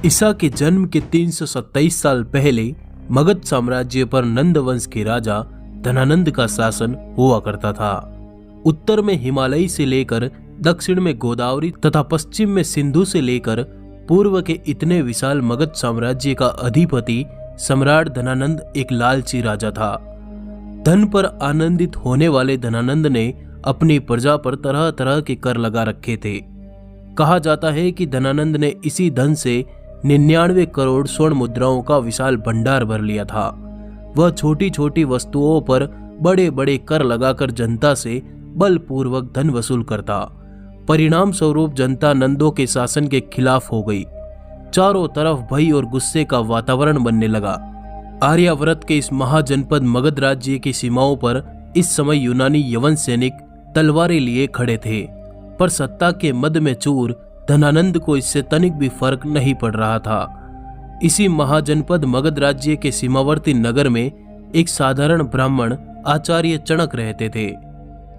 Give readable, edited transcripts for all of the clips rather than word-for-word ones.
ईसा के जन्म के 327 साल पहले मगध साम्राज्य पर नंद वंश के राजा धनानंद का शासन हुआ करता था। उत्तर में हिमालय से लेकर दक्षिण में गोदावरी तथा पश्चिम में सिंधु से लेकर पूर्व के इतने विशाल मगध साम्राज्य का अधिपति सम्राट धनानंद एक लालची राजा था। धन पर आनंदित होने वाले धनानंद ने अपनी प्रजा पर तरह तरह के कर लगा रखे थे। कहा जाता है कि धनानंद ने इसी धन से 99 करोड़ स्वर्ण मुद्राओं का विशाल भंडार भर लिया था। वह छोटी छोटी वस्तुओं पर बड़े बड़े कर लगाकर जनता से बलपूर्वक धन वसूल करता। परिणाम स्वरूप जनता नंदों के शासन के खिलाफ हो गई। चारों तरफ भय और गुस्से का वातावरण बनने लगा। आर्यावर्त के इस महाजनपद मगध राज्य की सीमाओं पर इस समय यूनानी यवन सैनिक तलवारें लिए खड़े थे, पर सत्ता के मद में चूर धनानंद को इससे तनिक भी फर्क नहीं पड़ रहा था। इसी महाजनपद मगध राज्य के सीमावर्ती नगर में एक साधारण ब्राह्मण आचार्य चणक रहते थे।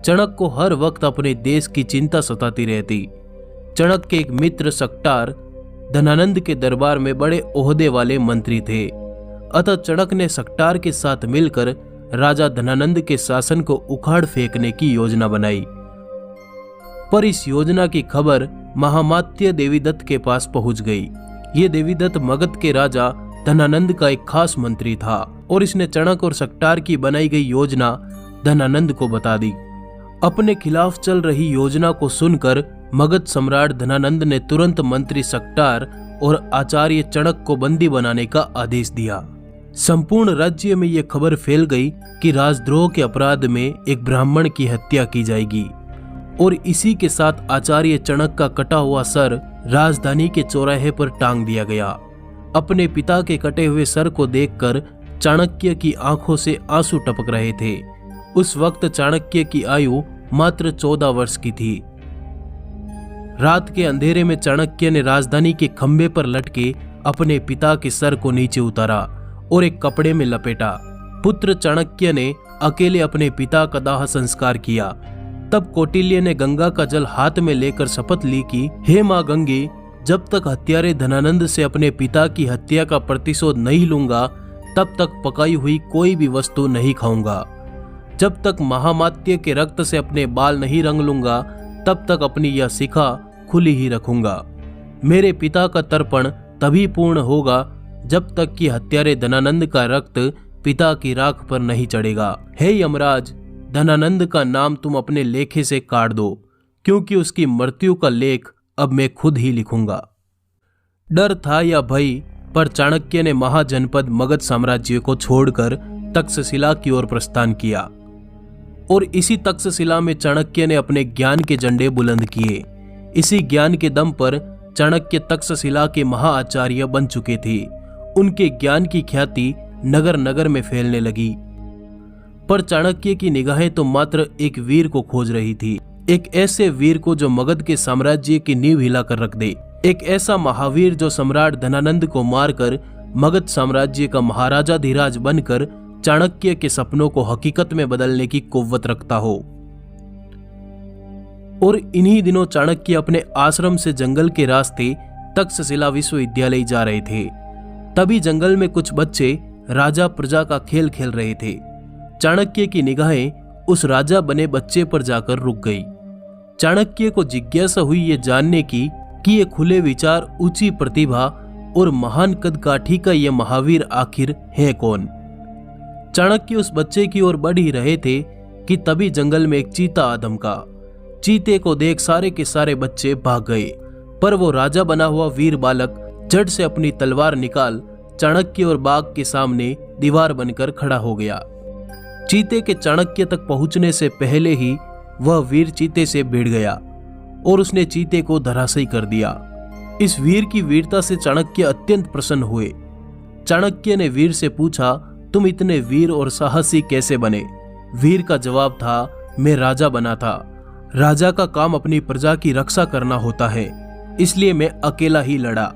चणक को हर वक्त अपने देश की चिंता सताती रहती। चणक के एक मित्र सक्टार धनानंद के दरबार में बड़े ओहदे वाले मंत्री थे। अतः चणक ने सक्टार के साथ मिलकर राजा धनानंद के शासन को उखाड़ फेंकने की योजना बनाई। पर इस योजना की खबर महामात्य देवीदत्त के पास पहुंच गई। ये देवीदत्त मगध के राजा धनानंद का एक खास मंत्री था और इसने चणक और सक्टार की बनाई गई योजना धनानंद को बता दी। अपने खिलाफ चल रही योजना को सुनकर मगध सम्राट धनानंद ने तुरंत मंत्री सक्टार और आचार्य चणक को बंदी बनाने का आदेश दिया। संपूर्ण राज्य में यह खबर फैल गई कि राजद्रोह के अपराध में एक ब्राह्मण की हत्या की जाएगी और इसी के साथ आचार्य चणक का कटा हुआ सर राजधानी के चौराहे पर टांग दिया गया। अपने पिता के कटे हुए सर को देखकर चाणक्य की आंखों से आंसू टपक रहे थे। उस वक्त चाणक्य की आयु मात्र 14 वर्ष की थी। रात के अंधेरे में चाणक्य ने राजधानी के खंभे पर लटके अपने पिता के सर को नीचे उतारा और एक कपड़े में लपेटा। पुत्र चाणक्य ने अकेले अपने पिता का दाह संस्कार किया। तब कौटिल्य ने गंगा का जल हाथ में लेकर शपथ ली कि हे मां गंगे, जब तक हत्यारे धनानंद से अपने पिता की हत्या का प्रतिशोध नहीं लूंगा तब तक पकाई हुई कोई भी वस्तु नहीं खाऊंगा। जब तक महामात्य के रक्त से अपने बाल नहीं रंग लूंगा तब तक अपनी यह शिखा खुली ही रखूंगा। मेरे पिता का तर्पण तभी पूर्ण होगा जब तक कि हत्यारे धनानंद का रक्त पिता की राख पर नहीं चढ़ेगा। हे यमराज, धनानंद का नाम तुम अपने लेखे से काट दो, क्योंकि उसकी मृत्यु का लेख अब मैं खुद ही लिखूंगा। डर था या भय, पर चाणक्य ने महाजनपद मगध साम्राज्य को छोड़कर तक्षशिला की ओर प्रस्थान किया और इसी तक्षशिला में चाणक्य ने अपने ज्ञान के झंडे बुलंद किए। इसी ज्ञान के दम पर चाणक्य तक्षशिला के महाआचार्य बन चुके थे। उनके ज्ञान की ख्याति नगर नगर में फैलने लगी। पर चाणक्य की निगाहें तो मात्र एक वीर को खोज रही थी, एक ऐसे वीर को जो मगध के साम्राज्य की नींव हिलाकर रख दे, एक ऐसा महावीर जो सम्राट धनानंद को मारकर मगध साम्राज्य का महाराजा धीराज बनकर चाणक्य के सपनों को हकीकत में बदलने की कुव्वत रखता हो। और इन्हीं दिनों चाणक्य अपने आश्रम से जंगल के रास्ते तक्षशिला विश्वविद्यालय जा रहे थे। तभी जंगल में कुछ बच्चे राजा प्रजा का खेल खेल रहे थे। चाणक्य की निगाहें उस राजा बने बच्चे पर जाकर रुक गई। चाणक्य को जिज्ञासा हुई ये जानने की कि ये खुले विचार, ऊंची प्रतिभा और महान कदकाठी का ये महावीर आखिर है कौन। चाणक्य उस बच्चे की ओर बढ़ ही रहे थे कि तभी जंगल में एक चीता आ धमका। चीते को देख सारे के सारे बच्चे भाग गए, पर वो राजा बना हुआ वीर बालक झट से अपनी तलवार निकाल चाणक्य और बाघ के सामने दीवार बनकर खड़ा हो गया। चीते के चाणक्य तक पहुंचने से पहले ही वह वीर चीते से भिड़ गया और उसने चीते को धराशायी कर दिया। इस वीर की वीरता से चाणक्य अत्यंत प्रसन्न हुए। चाणक्य ने वीर से पूछा, तुम इतने वीर और साहसी कैसे बने? वीर का जवाब था, मैं राजा बना था। राजा का काम अपनी प्रजा की रक्षा करना होता है, इसलिए मैं अकेला ही लड़ा।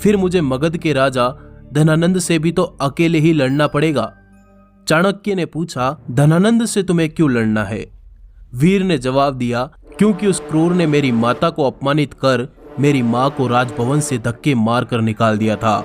फिर मुझे मगध के राजा धनानंद से भी तो अकेले ही लड़ना पड़ेगा। चाणक्य ने पूछा, धनानंद से तुम्हें क्यों लड़ना है? वीर ने जवाब दिया, क्योंकि उस क्रूर ने मेरी माता को अपमानित कर मेरी माँ को राजभवन से धक्के मारकर निकाल दिया था